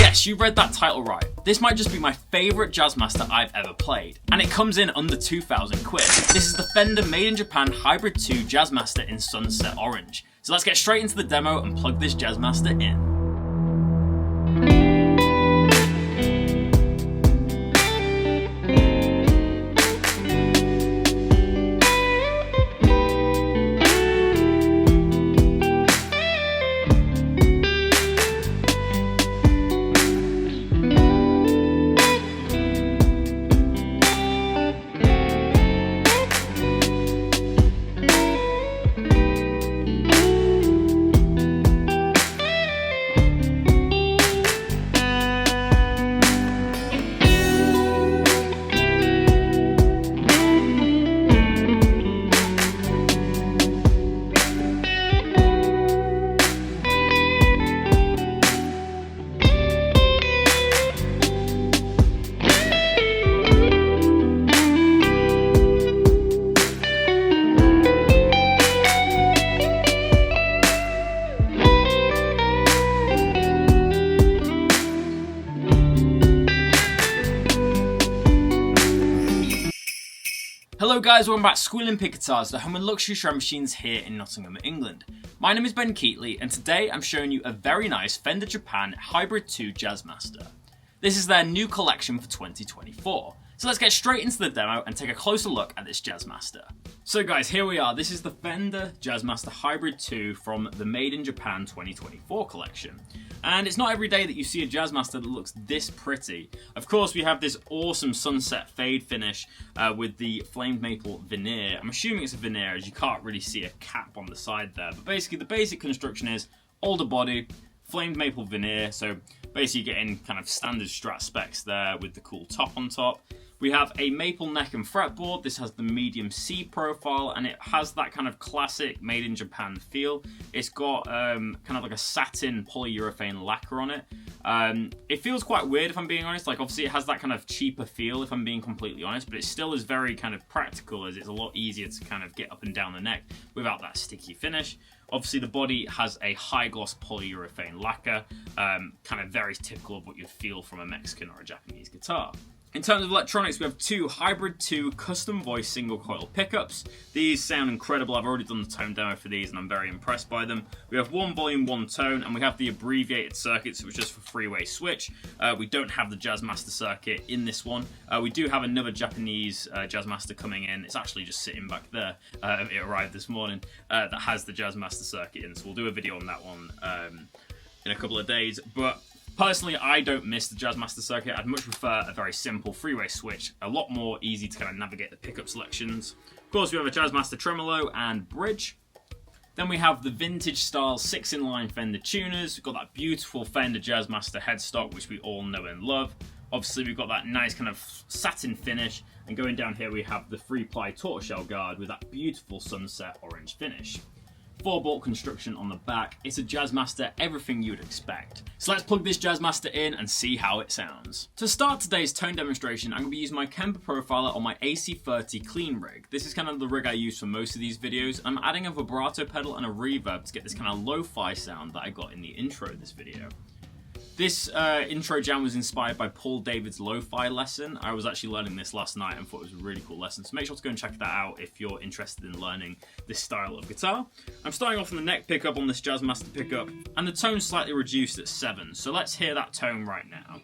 Yes, you read that title right. This might just be my favourite Jazzmaster I've ever played, and it comes in under 2,000 quid. This is the Fender Made in Japan Hybrid 2 Jazzmaster in Sunset Orange. So let's get straight into the demo and plug this Jazzmaster in. Hello guys, welcome back to Squealing Pig Guitars, the home and luxury shred machines here in Nottingham, England. My name is Ben Keightley, and today I'm showing you a very nice Fender Japan Hybrid 2 Jazzmaster. This is their new collection for 2024. So let's get straight into the demo and take a closer look at this Jazzmaster. So guys, here we are. This is the Fender Jazzmaster Hybrid 2 from the Made in Japan 2024 collection. And it's not every day that you see a Jazzmaster that looks this pretty. Of course, we have this awesome sunset fade finish with the flamed maple veneer. I'm assuming it's a veneer as you can't really see a cap on the side there. But basically, the basic construction is older body, flamed maple veneer. So basically getting kind of standard Strat specs there with the cool top on top. We have a maple neck and fretboard. This has the medium C profile and it has that kind of classic made in Japan feel. It's got kind of like a satin polyurethane lacquer on it. It feels quite weird if I'm being honest. Like obviously it has that kind of cheaper feel if I'm being completely honest, but it still is very kind of practical as it's a lot easier to kind of get up and down the neck without that sticky finish. Obviously the body has a high gloss polyurethane lacquer, kind of very typical of what you'd feel from a Mexican or a Japanese guitar. In terms of electronics, we have two Hybrid 2 custom voice single coil pickups. These sound incredible. I've already done the tone demo for these and I'm very impressed by them. We have one volume, one tone, and we have the abbreviated circuits, which is just for three-way switch. We don't have the Jazzmaster circuit in this one. We do have another Japanese Jazzmaster coming in. It's actually just sitting back there. It arrived this morning. That has the Jazzmaster circuit in, so we'll do a video on that one in a couple of days. But personally, I don't miss the Jazzmaster circuit. I'd much prefer a very simple three-way switch, a lot more easy to kind of navigate the pickup selections. Of course, we have a Jazzmaster tremolo and bridge. Then we have the vintage style 6-in-line Fender tuners. We've got that beautiful Fender Jazzmaster headstock, which we all know and love. Obviously, we've got that nice kind of satin finish. And going down here, we have the 3-ply tortoiseshell guard with that beautiful sunset orange finish. 4-bolt construction on the back. It's a Jazzmaster, everything you would expect. So let's plug this Jazzmaster in and see how it sounds. To start today's tone demonstration, I'm going to be using my Kemper profiler on my AC30 clean rig. This is kind of the rig I use for most of these videos. I'm adding a vibrato pedal and a reverb to get this kind of lo-fi sound that I got in the intro of this video. This intro jam was inspired by Paul David's lo-fi lesson. I was actually learning this last night and thought it was a really cool lesson. So make sure to go and check that out if you're interested in learning this style of guitar. I'm starting off on the neck pickup on this Jazzmaster pickup, and the tone's slightly reduced at 7. So let's hear that tone right now.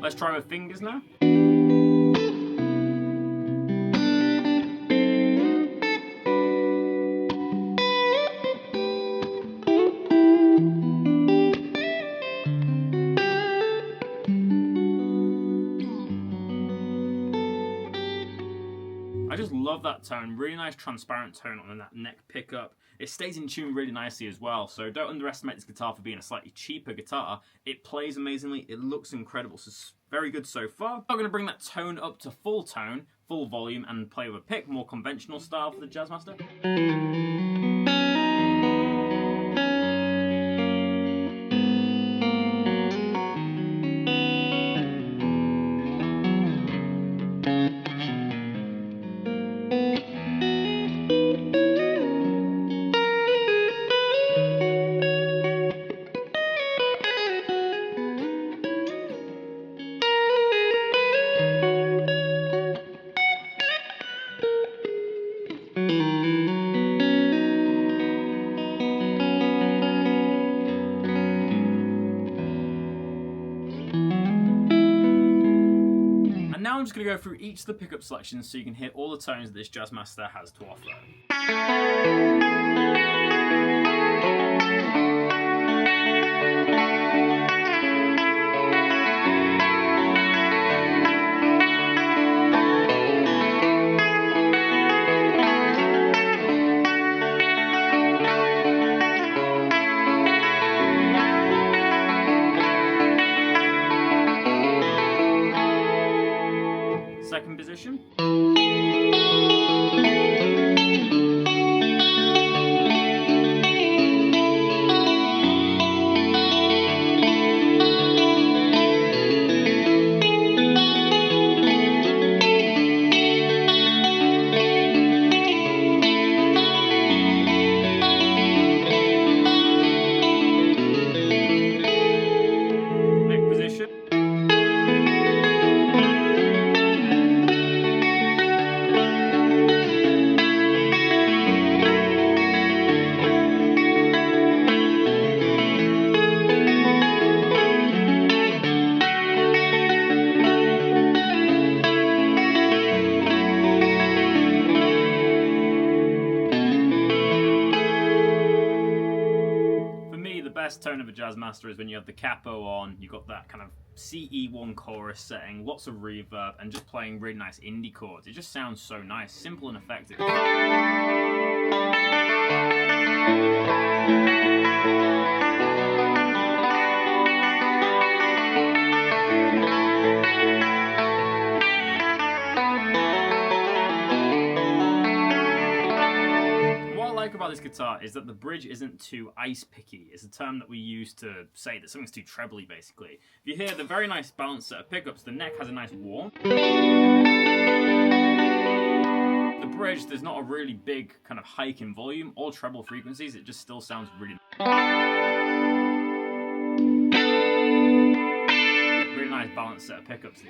Let's try with fingers now. I just love that tone, really nice transparent tone on that neck pickup. It stays in tune really nicely as well, so don't underestimate this guitar for being a slightly cheaper guitar. It plays amazingly, it looks incredible, so it's very good so far. I'm going to bring that tone up to full tone, full volume, and play with a pick, more conventional style for the Jazzmaster. I'm just going to go through each of the pickup selections so you can hear all the tones that this Jazzmaster has to offer. Second position. Next position. Best tone of a Jazzmaster is when you have the capo on, you've got that kind of CE1 chorus setting, lots of reverb, and just playing really nice indie chords. It just sounds so nice, simple and effective. About this guitar is that the bridge isn't too ice picky. It's a term that we use to say that something's too trebly, basically. If you hear the very nice balanced set of pickups, the neck has a nice warm. The bridge, there's not a really big kind of hike in volume or treble frequencies, it just still sounds really nice balanced set of pickups.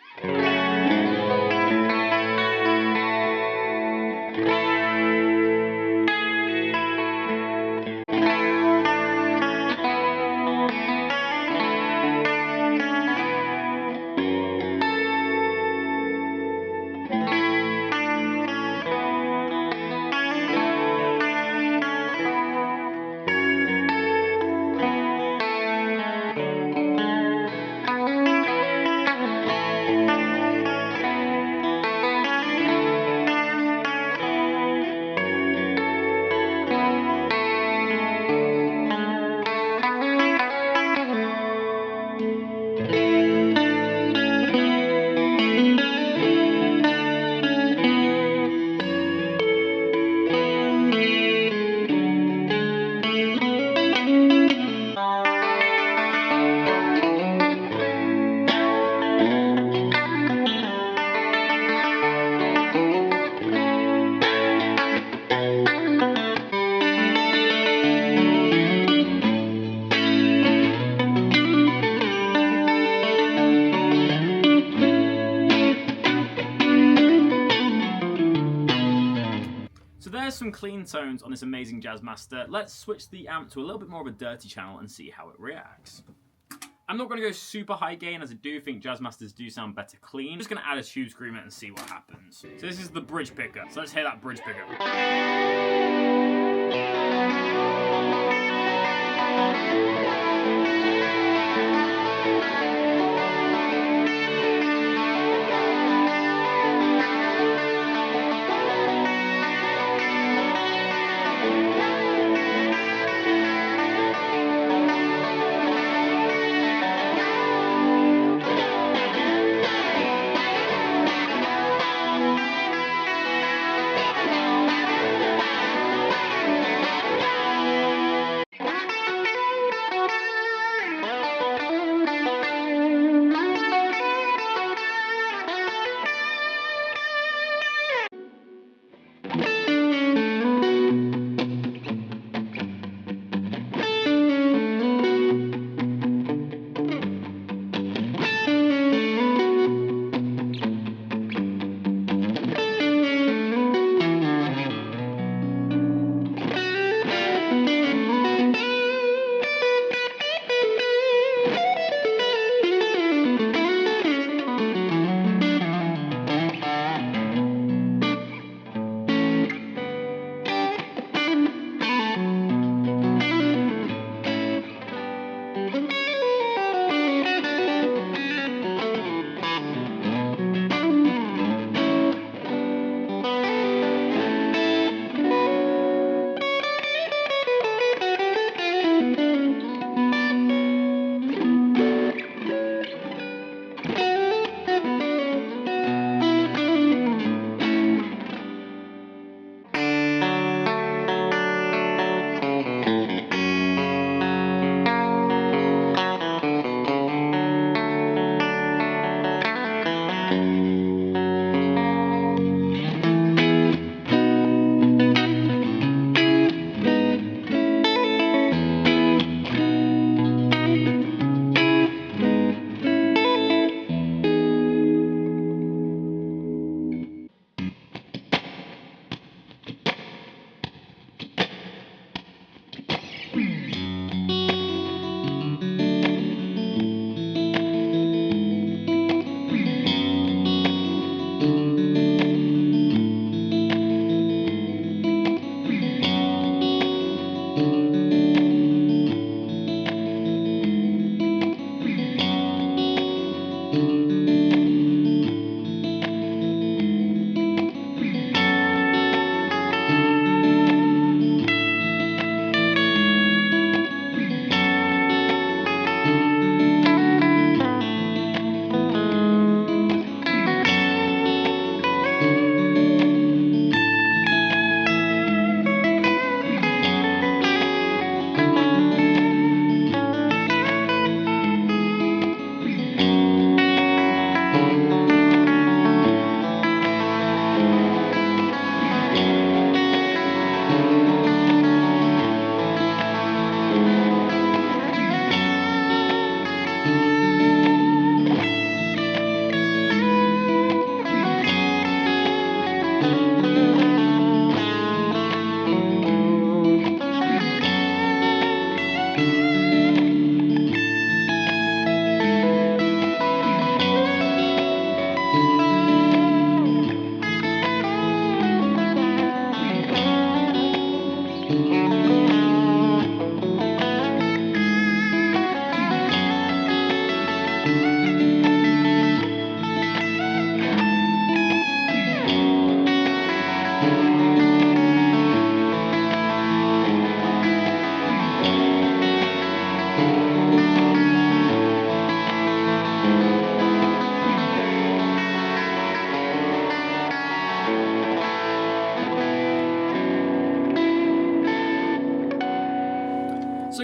There's some clean tones on this amazing Jazzmaster. Let's switch the amp to a little bit more of a dirty channel and see how it reacts. I'm not going to go super high gain, as I do think Jazzmasters do sound better clean. I'm just going to add a tube screamer and see what happens. So this is the bridge pickup. So let's hear that bridge pickup.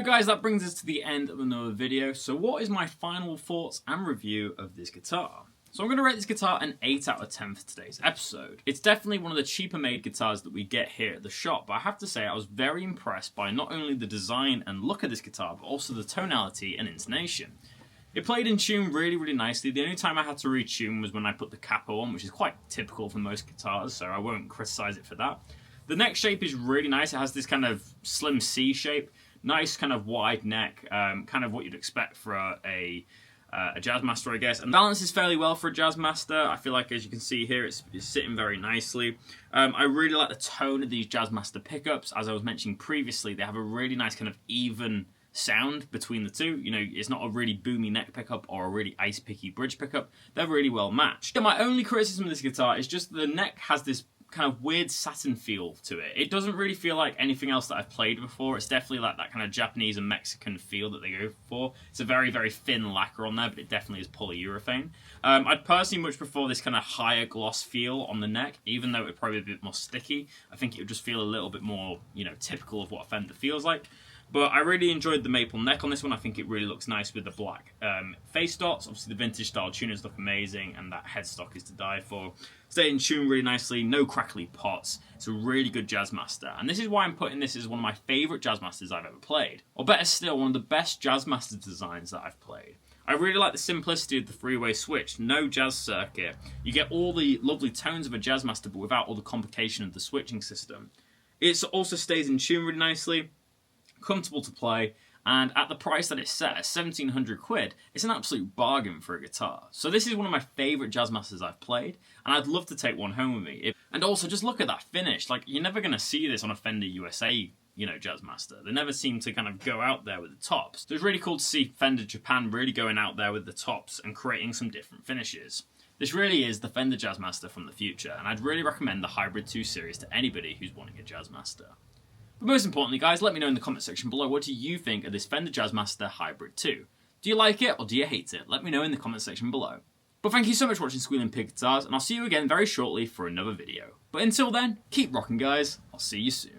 guys, that brings us to the end of another video. So what is my final thoughts and review of this guitar? So I'm going to rate this guitar an 8 out of 10 for today's episode. It's definitely one of the cheaper made guitars that we get here at the shop, but I have to say I was very impressed by not only the design and look of this guitar, but also the tonality and intonation. It played in tune really nicely. The only time I had to retune was when I put the capo on, which is quite typical for most guitars, so I won't criticize it for that. The neck shape is really nice. It has this kind of slim C shape, nice kind of wide neck, kind of what you'd expect for a Jazzmaster, I guess. And balance is fairly well for a Jazzmaster. I feel like, as you can see here, it's sitting very nicely. I really like the tone of these Jazzmaster pickups. As I was mentioning previously, they have a really nice kind of even sound between the two. You know, it's not a really boomy neck pickup or a really ice picky bridge pickup. They're really well matched. And my only criticism of this guitar is just the neck has this kind of weird satin feel to it. It doesn't really feel like anything else that I've played before. It's definitely like that kind of Japanese and Mexican feel that they go for. It's a very thin lacquer on there, but it definitely is polyurethane. I'd personally much prefer this kind of higher gloss feel on the neck, even though it would probably be a bit more sticky. I think it would just feel a little bit more, you know, typical of what a Fender feels like. But I really enjoyed the maple neck on this one. I think it really looks nice with the black face dots. Obviously, the vintage style tuners look amazing, and that headstock is to die for. Stay in tune really nicely, no crackly pots. It's a really good Jazzmaster, and this is why I'm putting this as one of my favourite Jazzmasters I've ever played. Or better still, one of the best Jazzmaster designs that I've played. I really like the simplicity of the three-way switch, no jazz circuit. You get all the lovely tones of a Jazzmaster, but without all the complication of the switching system. It also stays in tune really nicely, comfortable to play, and at the price that it's set at 1,700 quid, it's an absolute bargain for a guitar. So this is one of my favourite Jazzmasters I've played, and I'd love to take one home with me. And also, just look at that finish. Like, you're never going to see this on a Fender USA, you know, Jazzmaster. They never seem to kind of go out there with the tops. So it's really cool to see Fender Japan really going out there with the tops and creating some different finishes. This really is the Fender Jazzmaster from the future, and I'd really recommend the Hybrid 2 series to anybody who's wanting a Jazzmaster. But most importantly, guys, let me know in the comment section below, what do you think of this Fender Jazzmaster Hybrid 2? Do you like it or do you hate it? Let me know in the comment section below. But thank you so much for watching Squealing Pig Guitars, and I'll see you again very shortly for another video. But until then, keep rocking, guys. I'll see you soon.